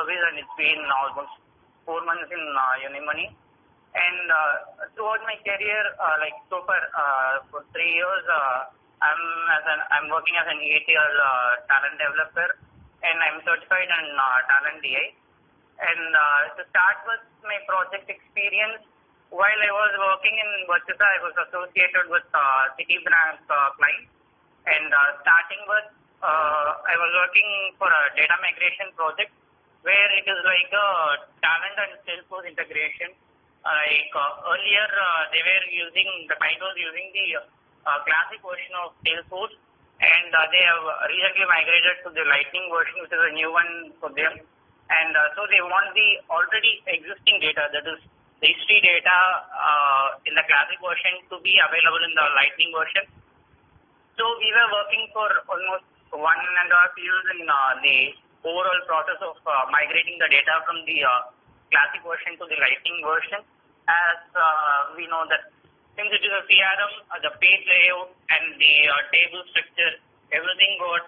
service, and it's been almost 4 months in Unimony. And throughout my career, like so far for 3 years, I'm working as an ETL talent developer, and I'm certified in Talent DI. And to start with my project experience, while I was working in Virtusa, I was associated with Citibank client. And starting with, I was working for a data migration project where it is like a talent and Salesforce integration. Earlier, they were using, the client was using the classic version of Salesforce, and they have recently migrated to the Lightning version, which is a new one for them. And so they want the already existing data, that is the history data in the classic version, to be available in the Lightning version. So we were working for almost 1.5 years in the overall process of migrating the data from the classic version to the Lightning version. As we know that since it is a CRM, the page layout and the table structure, everything got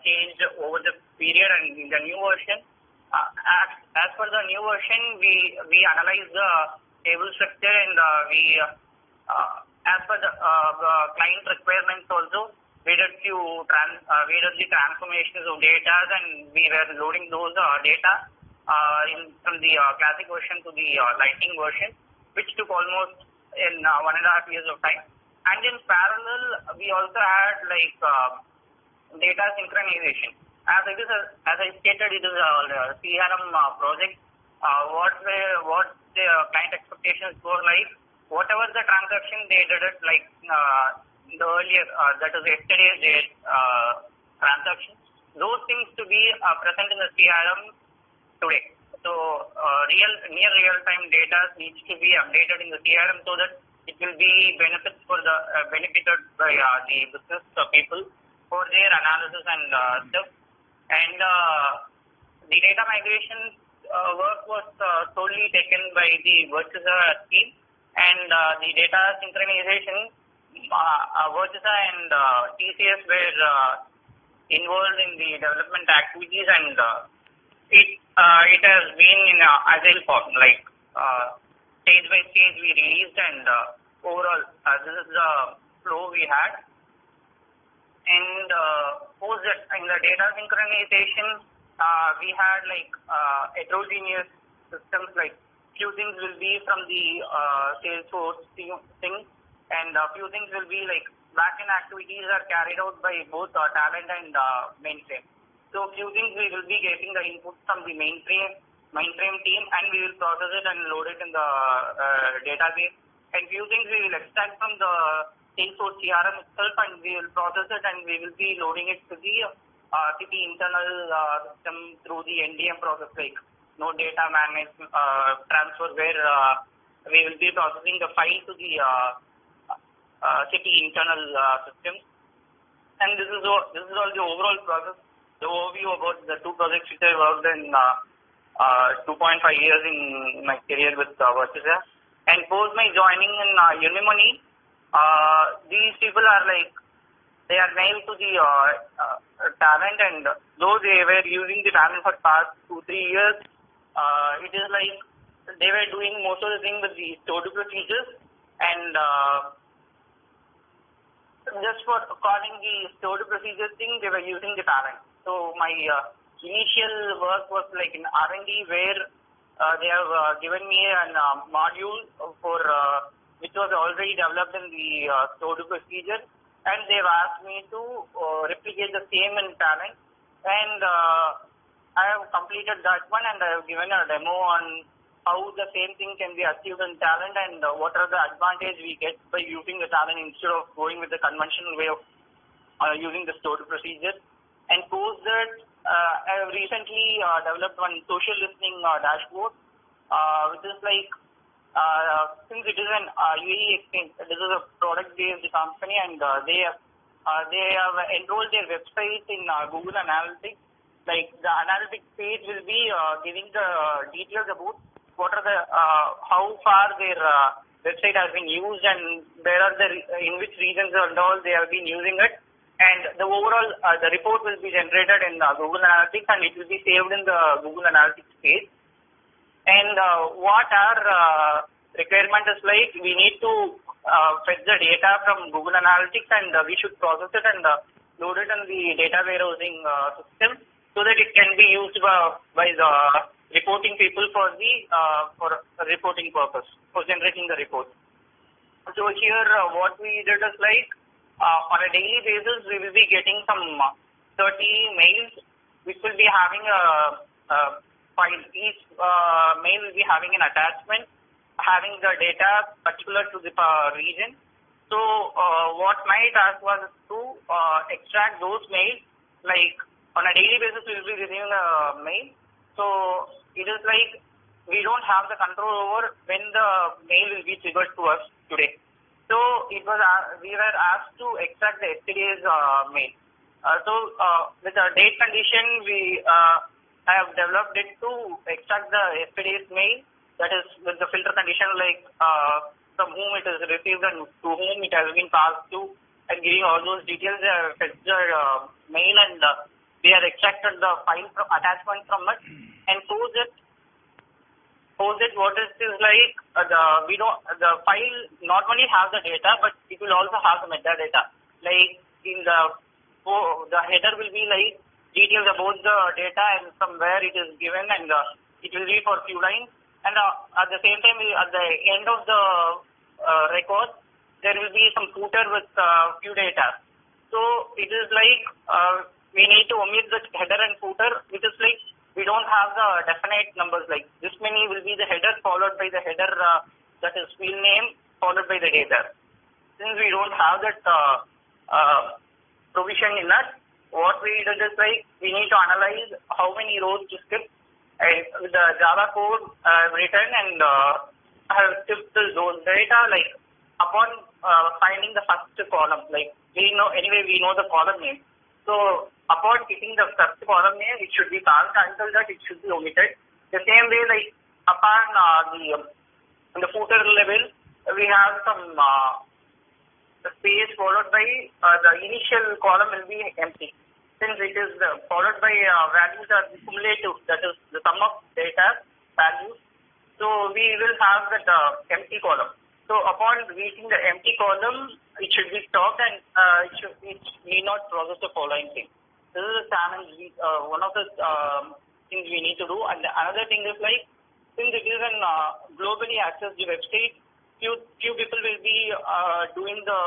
changed over the period. And in the new version, as per the new version, we analyze the table structure, and we as per the client requirements also, we did the transformations of data, and we were loading those data from the classic version to the Lightning version, which took almost in 1.5 years of time. And in parallel, we also had like data synchronization. As I stated, it is a CRM project. What the client expectations were like, whatever the transaction they did it like the earlier, that is yesterday's date transaction, those things to be present in the CRM today. So near real-time data needs to be updated in the CRM so that it will be benefited by the business people for their analysis and stuff. And the data migration work was solely taken by the Virtusa team, and the data synchronization, Virtusa and TCS were involved in the development activities, and it has been in agile form, like stage by stage we released, and overall this is the flow we had. And post that, in the data synchronization, we had like heterogeneous systems, like few things will be from the Salesforce thing, and few things will be like backend activities are carried out by both talent and mainframe. So few things we will be getting the input from the mainframe team, and we will process it and load it in the database. And few things we will extract from the Salesforce CRM itself, and we will process it, and we will be loading it to the city internal system through the NDM process, like no data management transfer, where we will be processing the file to the city internal systems. And this is all the overall process, the overview about the two projects which I worked in 2.5 years in my career with Virtusa. And post my joining in Unimony, these people are like, they are nailed to the talent, and though they were using the talent for past 2-3 years, it is like they were doing most of the thing with the stored procedures, and just for calling the stored procedures thing, they were using the talent. So my initial work was like in R&D, where they have given me a module for which was already developed in the stored procedure, and they've asked me to replicate the same in talent. And I have completed that one, and I have given a demo on how the same thing can be achieved in talent, and what are the advantages we get by using the talent instead of going with the conventional way of using the stored procedure. And post that, I have recently developed one social listening dashboard, which is like, since it is an UAE exchange, this is a product-based company, and they have enrolled their website in Google Analytics. Like the analytics page will be giving the details about what are the how far their website has been used, and where are the in which regions and all they have been using it. and the overall the report will be generated in Google Analytics, and it will be saved in the Google Analytics page. And what our requirement is like, we need to fetch the data from Google Analytics, and we should process it and load it in the data warehousing system so that it can be used by the reporting people for the for reporting purpose, for generating the report. So here what we did is like, on a daily basis we will be getting some 30 mails which will be having a file. Each mail will be having an attachment having the data particular to the region. So what my task was to extract those mails. Like on a daily basis we will be receiving a mail. So it is like we don't have the control over when the mail will be triggered to us today. So it was we were asked to extract the yesterday's mail. So with the date condition, I have developed it to extract the yesterday's mail. That is with the filter condition, like from whom it is received and to whom it has been passed to, and giving all those details. They have fetched the mail, and they have extracted the file attachment from it and posed it. What is like the file not only has the data, but it will also have the metadata. Like in the header will be like details about the data and from where it is given, and it will be for few lines. And at the same time, at the end of the record, there will be some footer with few data. So it is like we need to omit the header and footer, which is like we don't have the definite numbers, like this many will be the header followed by the header that is field name followed by the data. Since we don't have that provision in that, what we did is like we need to analyze how many rows to skip, and with the Java code written, and I have skipped those data like upon finding the first column. Like we know the column name. So upon hitting the first column name, it should be passed. Until that, it should be omitted. The same way, like upon the footer level, we have some space followed by the initial column will be empty. Since it is followed by values are cumulative, that is the sum of data values. So we will have that empty column. So upon reaching the empty column, it should be stopped, and it need not process the following thing. This is a challenge. One of the things we need to do. And another thing is like, since it is an globally accessed website, few people will be doing the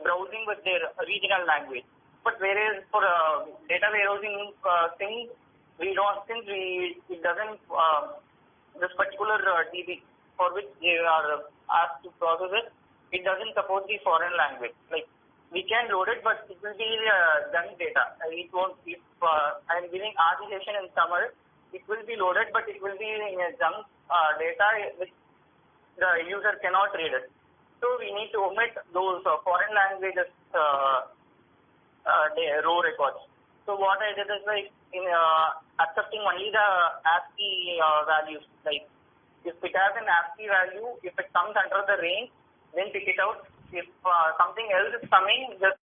browsing with their regional language. But whereas for data warehousing thing, we don't, since it doesn't this particular DB for which they are asked to process it, it doesn't support the foreign language. Like we can load it, but it will be junk data. It won't. If I am giving articulation in summer, it will be loaded, but it will be in a junk data which the user cannot read it. So we need to omit those foreign languages row records. So what I did is like in accepting only the ASCII values. Like if it has an ASCII value, if it comes under the range, then pick it out. If something else is coming, just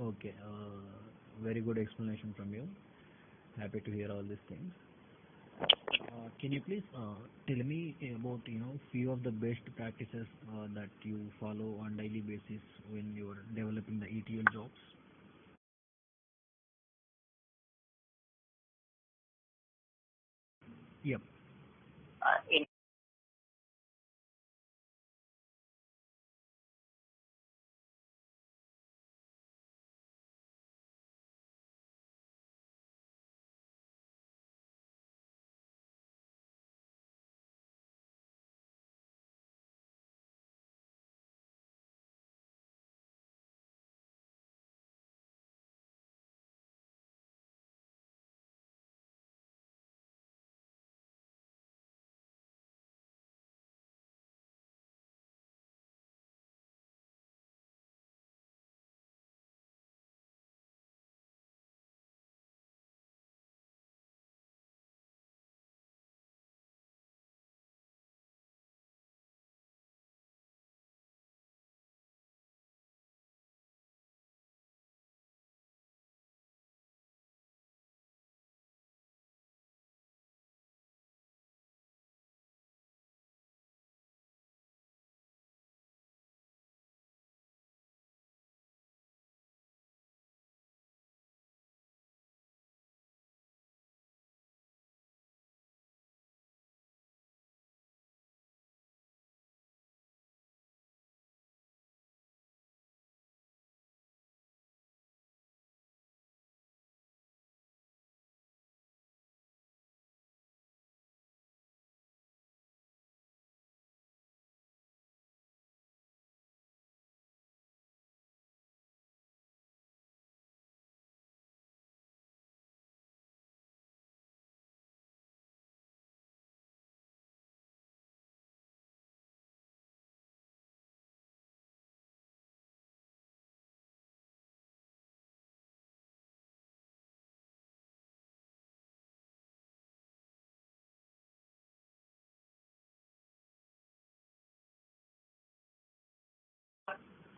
Okay, very good explanation from you. Happy to hear all these things. Can you please tell me about few of the best practices that you follow on daily basis when you are developing the ETL jobs? Yep. in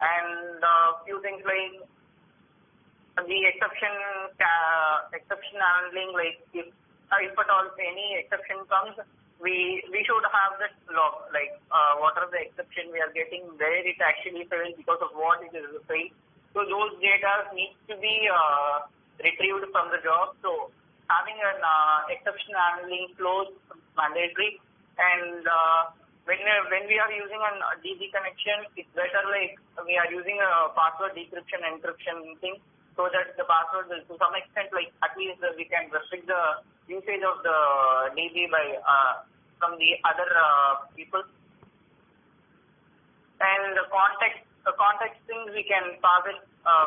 and few things like the exception handling, like if at all any exception comes, we should have that log, like what are the exception we are getting, where it actually failed, because of what it is failed. So those data needs to be retrieved from the job. So having an exception handling flows mandatory, and when we are using an DB connection, it's better like we are using a password decryption encryption thing, so that the password will, to some extent, like at least we can restrict the usage of the DB by from the other people. And the context things we can pass it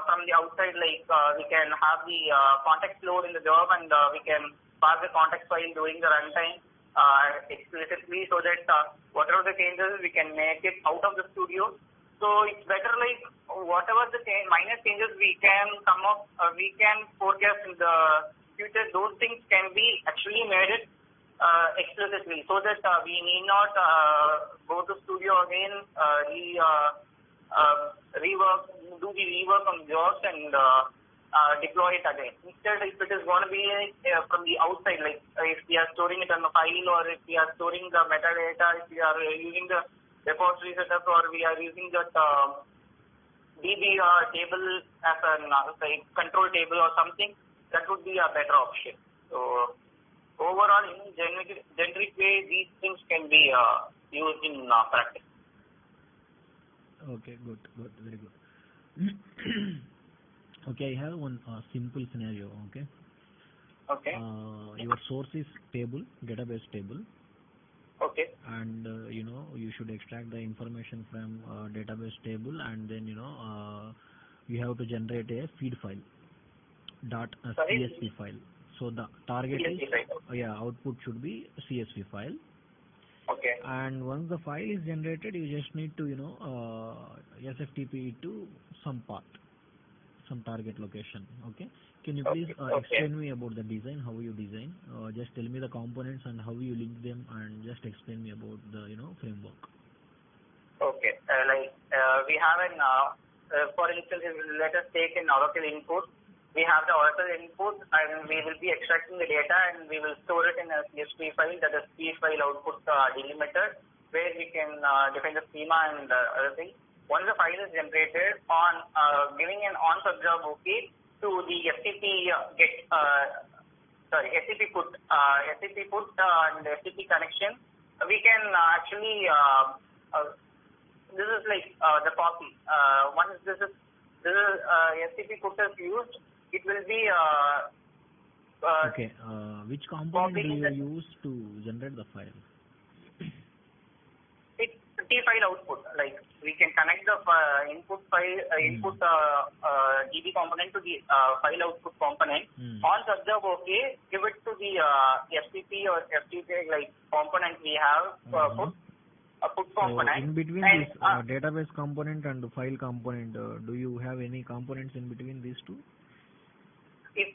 from the outside, like we can have the context load in the job, and we can pass the context file during the runtime explicitly, so that whatever the changes we can make it out of the studio. So it's better like whatever the minor changes we can come up, we can forecast in the future. Those things can be actually made it explicitly, so that we need not go to studio again, do the rework on jobs and deploy it again. Instead, if it is going to be from the outside, like if we are storing it on the file, or if we are storing the metadata, if we are using the repository setup, or we are using that DB table as a control table or something, that would be a better option. So overall, in generic way, these things can be used in practice. Okay, good, very good. Okay, I have one simple scenario. Okay. Okay. Your source is table, database table. Okay. And you should extract the information from database table, and then you have to generate a feed file, .csv file. So the target CSV is file. Output should be CSV file. Okay. And once the file is generated, you just need to SFTP it to some part, some target location. Okay. Can you please explain me about the design, how you design? Just tell me the components and how you link them, and just explain me about the framework. Okay. We have an for instance, let us take an Oracle input. We have the Oracle input, and we will be extracting the data, and we will store it in a CSV file, that is C file output delimiter, where we can define the schema and other things. Once the file is generated, on giving an on subjob OK to the FTP FTP put and FTP connection, we can actually this is like the copy. Once this is FTP put is used, it will be okay. Which component do you use to generate the file? It's T file output. Like we can connect the input file, DB component to the file output component. On subjob OK, give it to the FTP or FTP like component we have put component. So in between this database component and the file component, do you have any components in between these two? If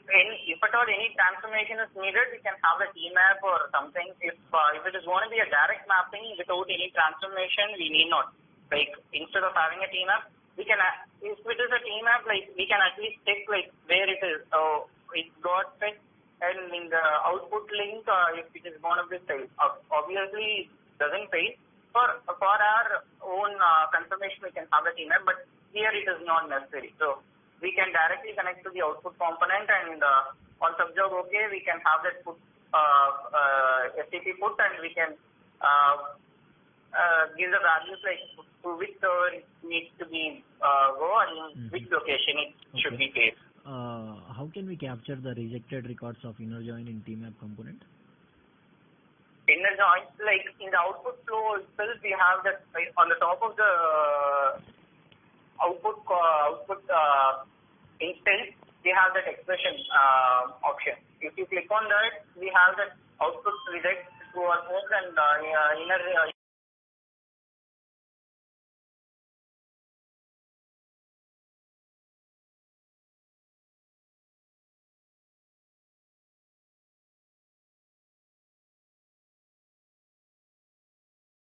at all any transformation is needed, we can have a TMAP or something. If it is going to be a direct mapping without any transformation, we need not. Like instead of having a TMAP, we can. If it is a TMAP, like we can at least check like where it is. So it got fit, and in the output link, if it is going to be failed, obviously it doesn't fail. For our own confirmation, we can have a TMAP, but here it is not necessary. So we can directly connect to the output component, and on subjob OK, we can have that put FTP put, and we can give the values like to which server it needs to be go, and which location it should be placed. How can we capture the rejected records of inner join in TMAP component? Inner join, like in the output flow itself, we have that on the top of the output instance, we have that expression option. If you click on that, we have that output reject to our source and inner.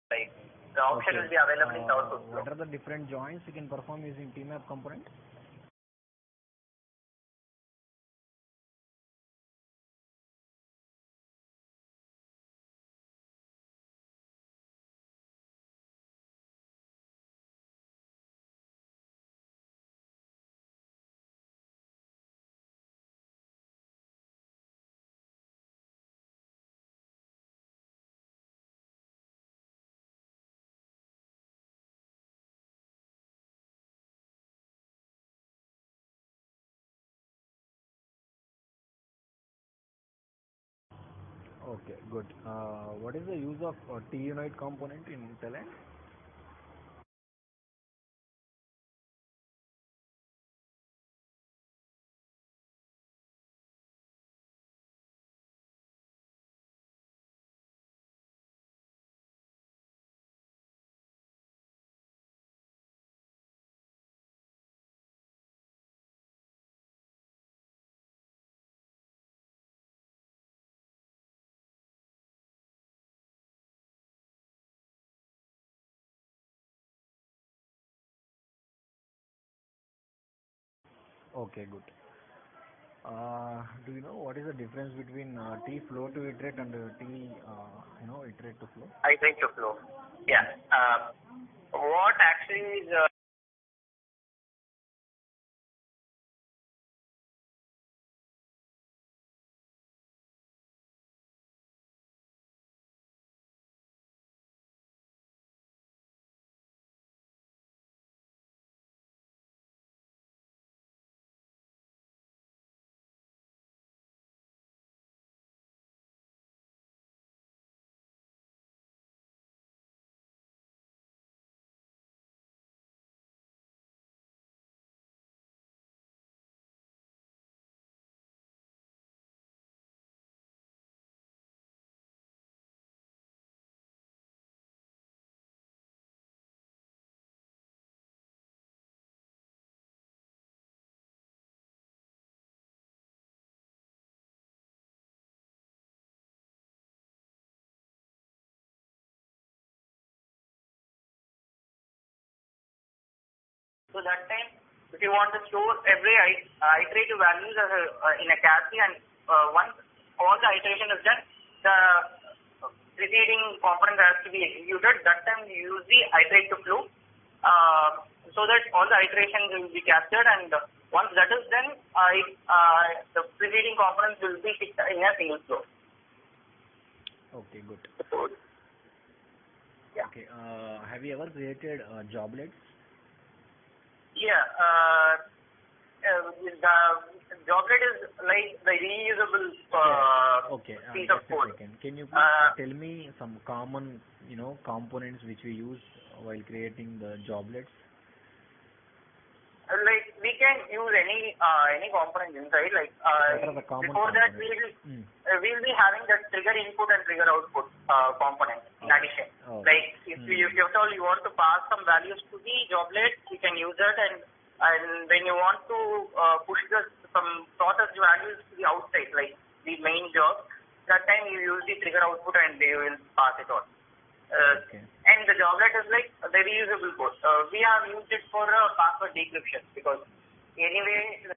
Like The option Okay. will be available in the output flow. What are the different joins you can perform using tmap component? Okay, good. What is the use of deloitte component in Talend? Okay, good. Do you know what is the difference between T flow to iterate and T iterate to flow? Iterate to flow. Yeah. What actually is so that time, if you want to store every iterative values as in a cache, and once all the iteration is done, the preceding component has to be executed. That time you use the iterate to flow, so that all the iterations will be captured, and once that is done, the preceding components will be picked in a single flow. Okay, good. Yeah. Okay. Have you ever created joblets? Yeah. The joblet is like the reusable Okay. piece of Just a code. second. Can you please tell me some common, components which we use while creating the joblets? Like we can use any component inside. Like What are the common before that components? we'll be having that trigger input and trigger output component in addition. Oh. Like if you all you want to pass some values to the joblet, you can use that, and when you want to push some processed values to the outside, like the main job, that time you use the trigger output and they will pass it on. Okay. And the joblet is like a very usable code. We have used it for password decryption because anyway.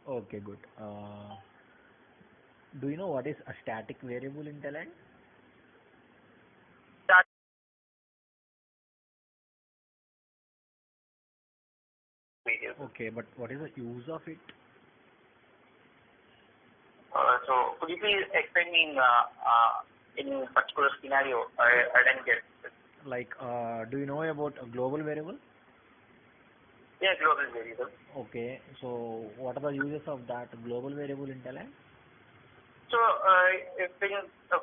Okay, good. Do you know what is a static variable in Talend? Okay, but what is the use of it? So could you please explain me in particular scenario? I didn't get it. Like, do you know about a global variable? Yeah, global variable. Okay, so what are the uses of that global variable in Talend? So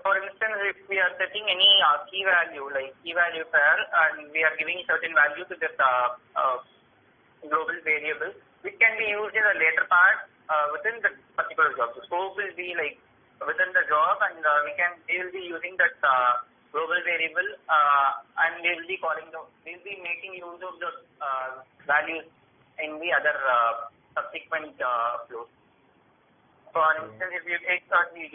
for instance, if we are setting any key value like key value pair, and we are giving certain value to this global variable, which can be used in a later part within the particular job. The scope will be like within the job, and we will be using that global variable, and we'll be making use of the values in the other subsequent flows. For instance, if you take the key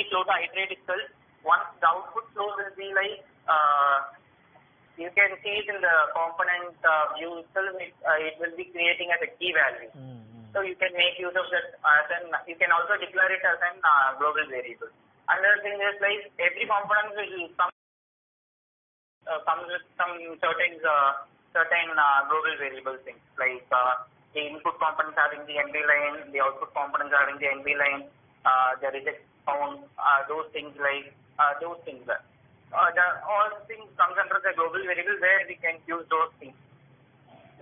flow to iterate itself, once the output flow will be like, you can see it in the component view itself, it will be creating as a key value. So you can make use of that you can also declare it as an global variable. Another thing is like every component will comes with some certain global variable things, like the input components having the NB line, the output components having the NB line, the reject count, those things like those things. All things comes under the global variable where we can use those things.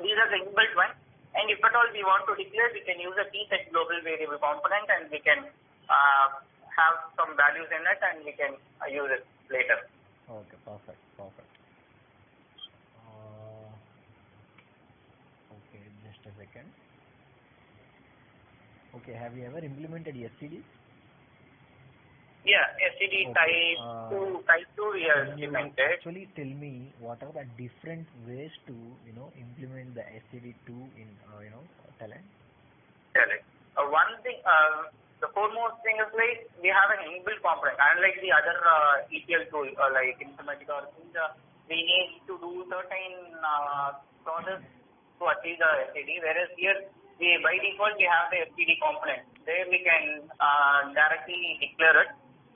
These are the inbuilt ones, and if at all we want to declare, we can use a t-set global variable component, and we can have some values in it, and we can use it later. Okay, perfect. Okay, just a second. Okay, have you ever implemented STD? Yeah, STD type 2 we have implemented. Actually tell me what are the different ways to implement the STD2 in Talend? One thing, the foremost thing is like we have an inbuilt component, unlike the other ETL tool like Informatica or things. We need to do certain process to achieve the STD, whereas here by default we have the STD component. There we can directly declare it.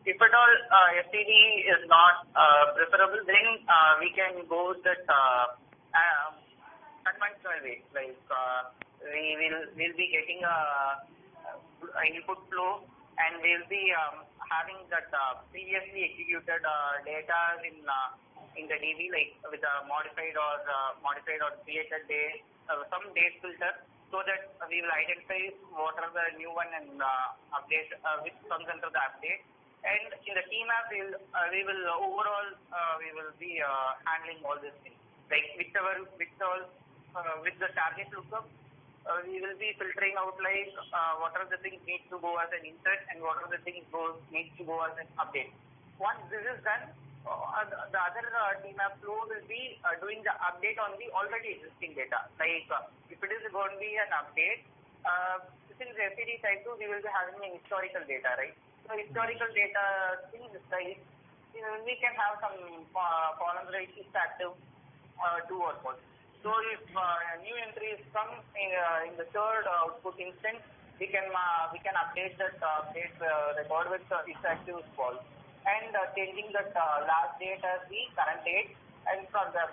If at all STD is not preferable, then we can go with that conventional way. Like we'll be getting a input flow, and we'll be having that previously executed data in the DB, like with a modified or created date, some date filter, so that we will identify what are the new one and update which comes under the update. And in the key map, we will overall we will be handling all these things. Like with the target lookup, we will be filtering out like what are the things need to go as an insert and what are the things needs to go as an update. Once this is done, the other tmap flow will be doing the update on the already existing data. Like if it is going to be an update, since STD type 2, we will be having an historical data, right? So historical data things like we can have some columns like is active, true or false. So if new entries come in the third output instance, we can update that record with is active false, and changing that last date as the current date, and for the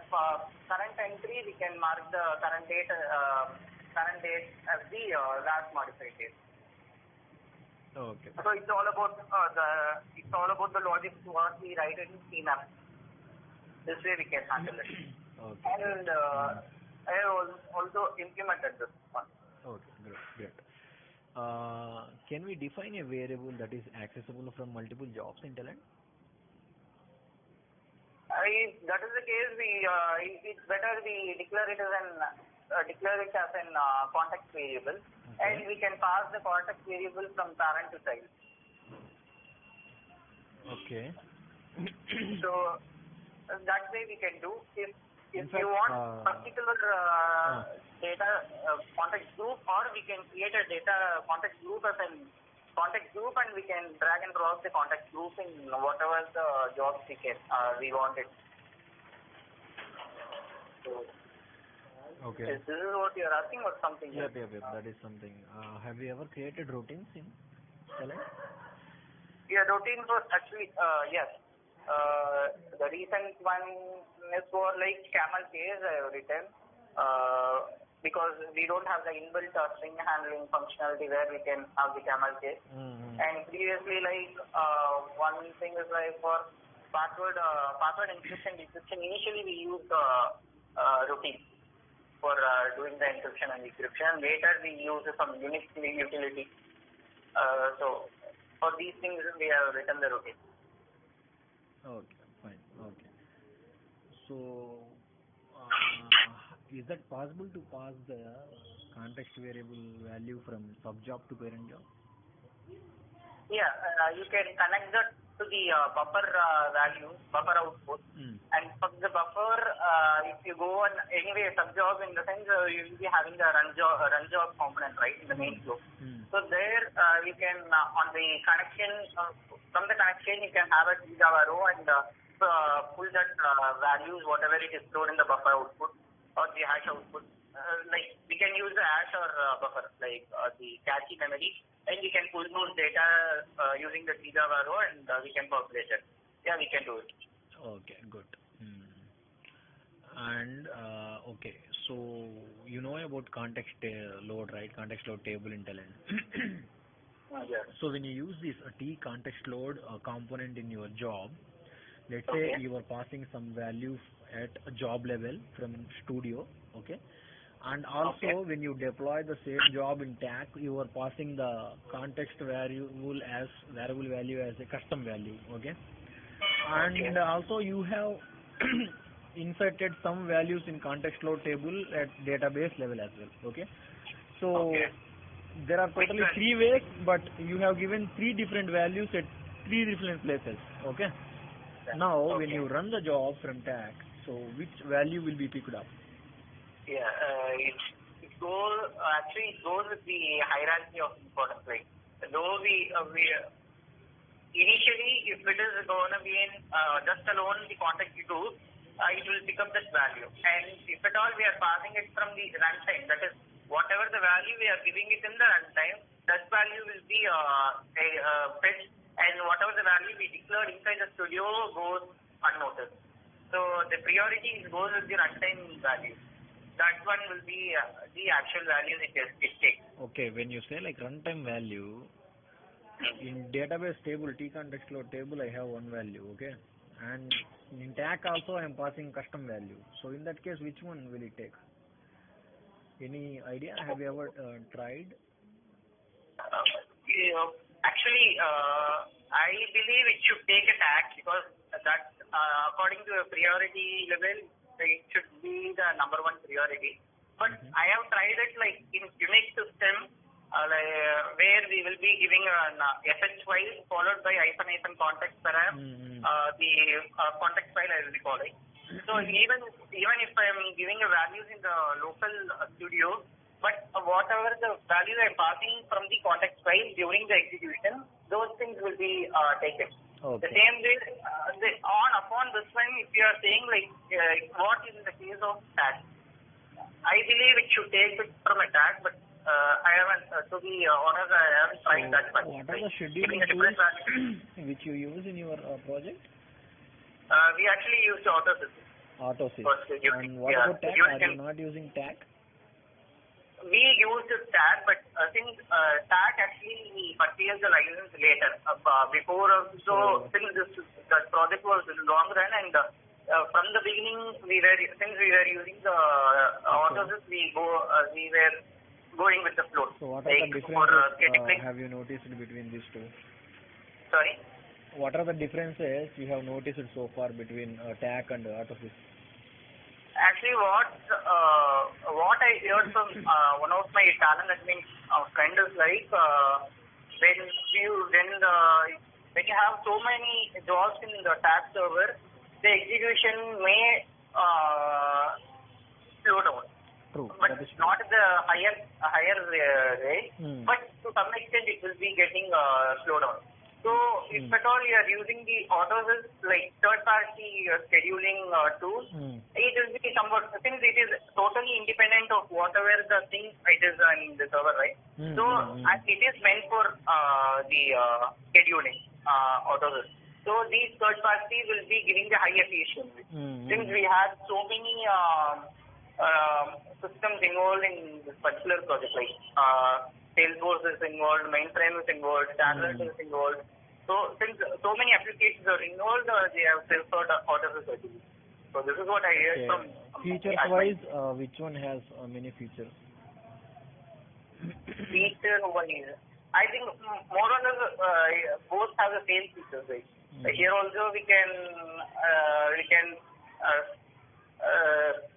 current entry we can mark the current date as the last modified date. Okay. So it's all about the logic to what we write it in CMAP. This way we can handle it. Okay. And I have also implemented this one. Okay, great. Can we define a variable that is accessible from multiple jobs in Talend? If that is the case, it's better we declare it as an context variable, and we can pass the context variable from parent to child. Okay. So that way we can do. If fact, you want particular data context group, or we can create a data context group as an context group, and we can drag and drop the context group in whatever the jobs we want it. So, okay. This is what you are asking, or something? Yep. That is something. Have you ever created routines in Talend? Yeah, routines was actually yes. The recent one is for like camel case I have written because we don't have the inbuilt string handling functionality where we can have the camel case. And previously, like one thing is like for password encryption decryption. Initially, we used routine for doing the encryption and decryption. Later, we use some Unix utility. So for these things, we have written the routine. Okay, fine. Okay. So, is that possible to pass the context variable value from subjob to parent job? Yeah, you can connect that to the buffer value, buffer output. And from the buffer, if you go on anyway subjob, in the sense you will be having the run job component, right, in the main flow. So there you can on the connection from the connection you can have a Java row and pull that values whatever it is stored in the buffer output or the hash output. Like we can use the hash or buffer, like the cache memory, and we can pull those data using the Java row, and we can populate it. Yeah, we can do it. Okay, good. And okay, so you know about context load, right? Context load table in Talend. Yeah. So when you use this T context load component in your job, let's say you are passing some value at a job level from studio, okay? And also when you deploy the same job in TAC, you are passing the context variable value as a custom value, okay? And also you have inserted some values in context load table at database level as well, okay? So there are totally 3 ways, but you have given 3 different values at 3 different places, okay? Now when you run the job from TAC, so which value will be picked up? Yeah, it goes with the hierarchy of importance. Like though we initially, if it is going to be in just alone the context you do, it will pick up that value. And if at all we are passing it from the runtime, that is whatever the value we are giving it in the runtime, that value will be fetched, and whatever the value we declared inside the studio goes unnoticed. So the priority goes with the runtime value. That one will be the actual value it takes. Okay, when you say like runtime value, in database table, T context load table, I have one value, okay? And in TAC also I am passing custom value. So in that case, which one will it take? Any idea? Have you ever tried? Actually, I believe it should take a TAC because that according to a priority level, it should be the number 1 priority. But I have tried it like in Unix system, where we will be giving an sh file followed by --- context param, the context file I will be calling. So even if I am giving a values in the local studio, but whatever the value I am passing from the context file during the execution, those things will be taken. The same way, upon this one, if you are saying like what is in the case of TAG, I believe it should take it from a TAG, but I haven't, to be honest, I haven't tried that much. What are the scheduling tools which you use in your project? We actually use Autosys. And what about TAG? Are you not using TAG? We used TAG, but since TAG actually we purchased the license later. Since the project was long run and from the beginning since we were using the Autosys, we were going with the flow. So what are the differences have you noticed between these two? Sorry? What are the differences you have noticed so far between TAG and Autosys? Actually, what I heard from one of my talent admin friend is like when you have so many jobs in the TAG server, the execution may slow down. True. But not the higher rate, but to some extent it will be getting slowed down. So if at all you are using the Autosys like third-party scheduling tool, it will be somewhat, since it is totally independent of whatever the thing it is in the server, right? So it is meant for the scheduling Autosys. So these third-party will be giving the high efficiency. Since we have so many systems involved in this particular project, like Salesforce is involved, mainframe is involved, Tablet is involved. So since so many applications are involved, they have preferred Autosys. So this is what I heard from. Features-wise, which one has many features? Feature-wise, I think more or less both have the same features. Right? Here also we can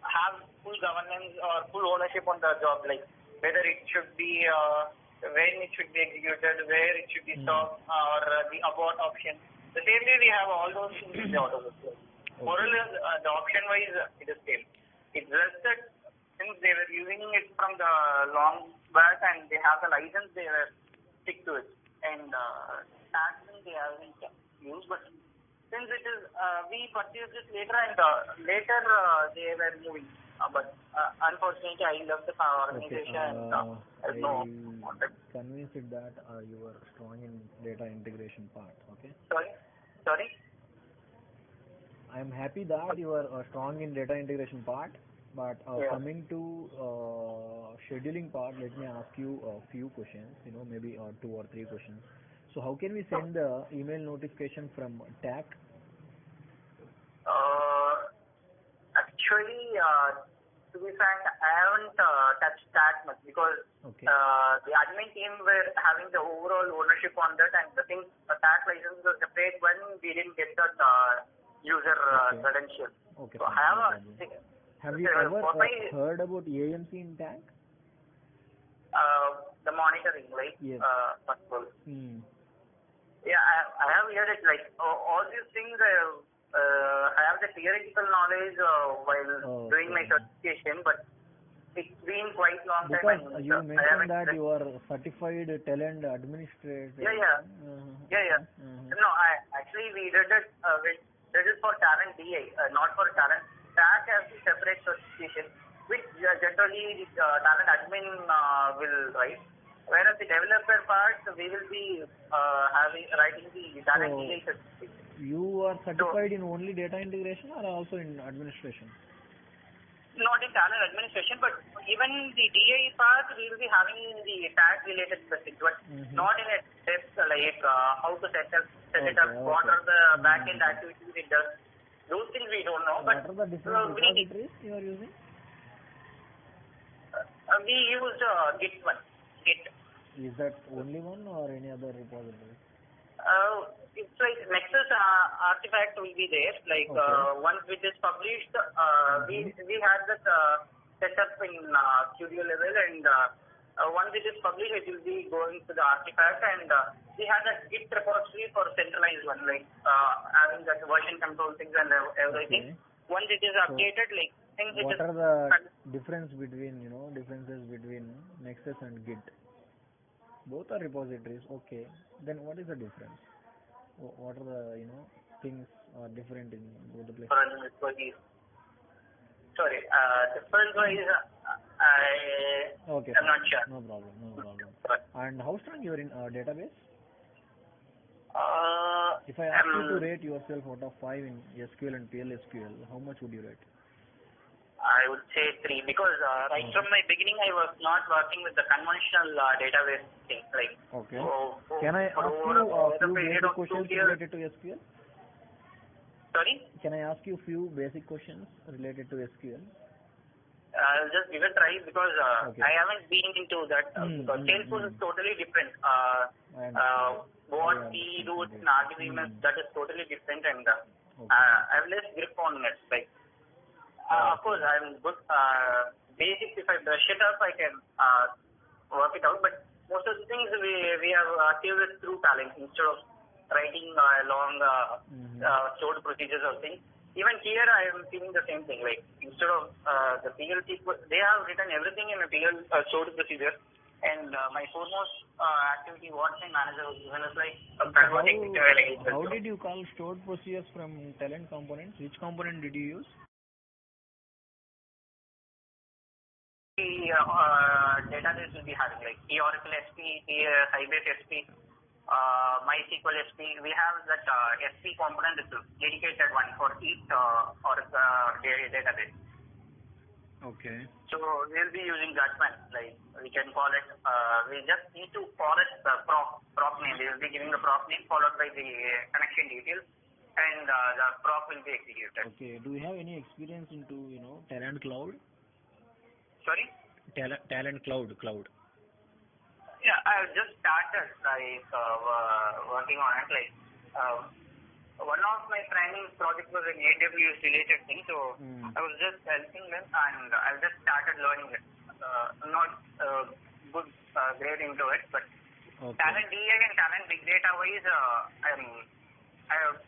have full governance or full ownership on the job, like whether it should be when it should be executed, where it should be stopped, or the abort option. The same way we have all those things in the AutoSys. More or less, the option-wise, it is same. It's just that since they were using it from the long back and they have the license, they were stick to it. And taxing they haven't used, but since it is, we purchased it later and later they were moving. But unfortunately, I left the organization and no. Convinced that you are strong in data integration part. Okay. Sorry. I am happy that you are strong in data integration part, but coming to scheduling part, let me ask you a few questions. Maybe 2 or 3 questions. So how can we send the email notification from TAC? Actually, to be frank, I haven't touched that much because the admin team were having the overall ownership on that, and the thing, the TAC license was separate when we didn't get that user credential. Okay. So have you ever heard about AMC in TAC? The monitoring, right? Yes. Possible. Yeah, I have heard it. Like all these things, I have the theoretical knowledge while doing my certification, but it's been quite long time. Because you mentioned that you are certified talent administrator. Yeah. No, actually we did it. This is for talent DI, not for talent. TAC has a separate certification, which generally talent admin will write. Whereas the developer part, we will be writing the talent DI certificate. You are certified in only data integration or also in administration? Not in talent administration, but even the DI part, we will be having the TAC related specifics, but not in a depth like how to set it up, what are the back-end activities it does. Those things we don't know. What are the different repositories you are using? We use Git one. Git. Is that only one or any other repository? It's like Nexus artifact will be there. Like once it is published, we had that set up in studio level, and once it is published, it will be going to the artifact, and we have that Git repository for centralized one, like having that version control things and everything. Once it is updated, like things. What are the differences between Nexus and Git? Both are repositories. Okay. Then what is the difference? What are the things are different in both the places? Sorry, difference wise, I'm not sure. No problem. And how strong you are in database? If I ask you to rate yourself out of 5 in SQL and PLSQL, how much would you rate? I would say 3 because right from my beginning I was not working with the conventional database thing. Like can I ask you a few basic questions related to SQL? Sorry? Can I ask you a few basic questions related to SQL? I'll just give it a try because I haven't been into that. Salesforce is totally different. What we do in RDBMS, that is totally different, and I have less grip on it. Like, of course, I'm good. Basics, if I brush it up, I can work it out. But most of the things we have achieved it through talent instead of writing long stored procedures or things. Even here, I am feeling the same thing. Like instead of the PLC, they have written everything in a PL stored procedure. And my foremost activity, what my manager was given is like converting it. How did you call stored procedures from talent components? Which component did you use? The database will be having like Oracle SP, Sybase SP, MySQL SP. We have that SP component, is a dedicated one for each Oracle database. Okay. So we'll be using that one. Like we can call it. We just need to call it the prop name. We will be giving the prop name followed by the connection details, and the prop will be executed. Okay. Do you have any experience into Talent Cloud? Sorry? Talent Cloud. Yeah, I just started working on it. Like one of my training project was an AWS related thing, so I was just helping them, and I just started learning it. Not good grade into it, but talent DI and talent big data wise, I'm have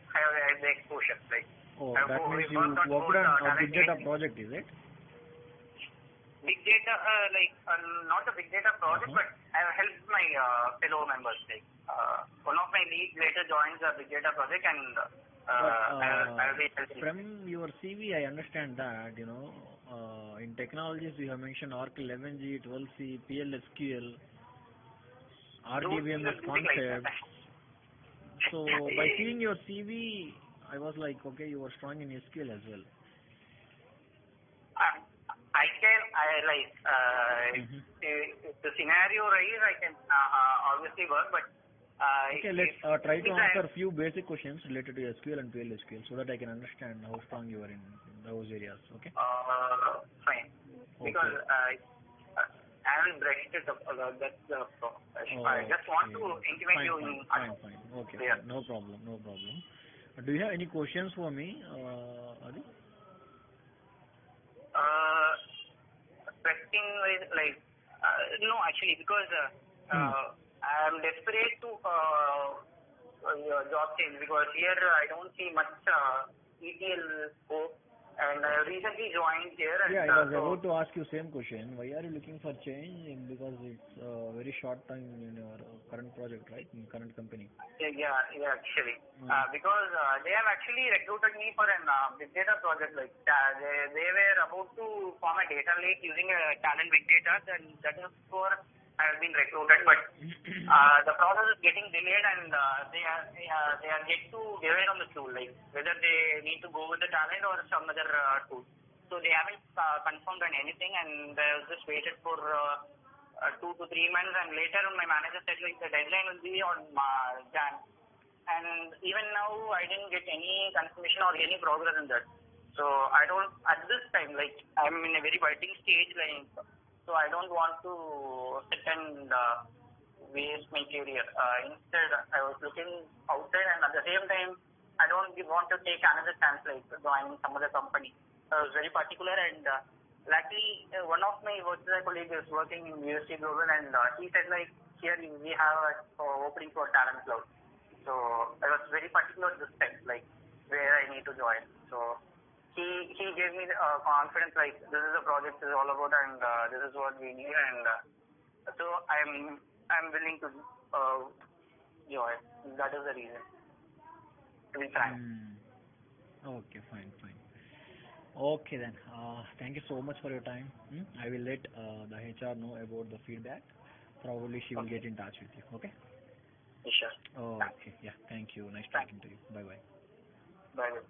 the exposure. Like, Oh, I have that means you worked on worked both on a talent big data and project, is it? big data, not a big data project, but I have helped my fellow members. Like, one of my leads later joins a big data project, and I will be helping. From your CV, I understand that, in technologies you have mentioned Oracle 11G, 12C, PLSQL, RDBMS concepts. So by seeing your CV, I was like, okay, you were strong in SQL as well. If the scenario rise, I can obviously work, but okay, let's try to answer a few basic questions related to SQL and PLSQL so that I can understand how strong you are in those areas. Okay. Fine. Okay. Because I haven't brushed it up a lot. That's the problem. I just want to intimate you in. Fine. Okay. Yeah. No problem. Do you have any questions for me, Adi? Expecting no, actually, because I'm desperate to job change, because here I don't see much ETL scope, and I recently joined here. And, yeah, I was about to ask you same question. Why are you looking for change? Because it's a very short time in your current project, right? In current company. Yeah, actually. Because they have actually recruited me for an big data project. Like, they were about to form a data lake using a talent big data, and that is for I have been recruited. But the process is getting delayed, and they are yet to decide on the tool, like whether they need to go with the talent or some other tool. So they haven't confirmed on anything, and I just waited for 2 to 3 months, and later my manager said like the deadline will be on Jan, and even now I didn't get any confirmation or any progress in that. So I don't, at this time, like I'm in a very budding stage, like, so I don't want to sit and waste my career. Instead, I was looking outside, and at the same time, I don't want to take another chance, like joining some other company. I was very particular, and luckily, one of my virtual colleagues is working in UST Global, and he said like, here we have an opening for talent cloud. So I was very particular this time, like where I need to join. So he gave me confidence, like this is the project is all about, and this is what we need, and so I'm willing to join. That is the reason. To be frank. Okay, fine. Okay then. Thank you so much for your time. I will let the HR know about the feedback. Probably she will get in touch with you. Okay. Sure. Okay. Yeah. Thank you. Nice talking to you. Bye. Bye.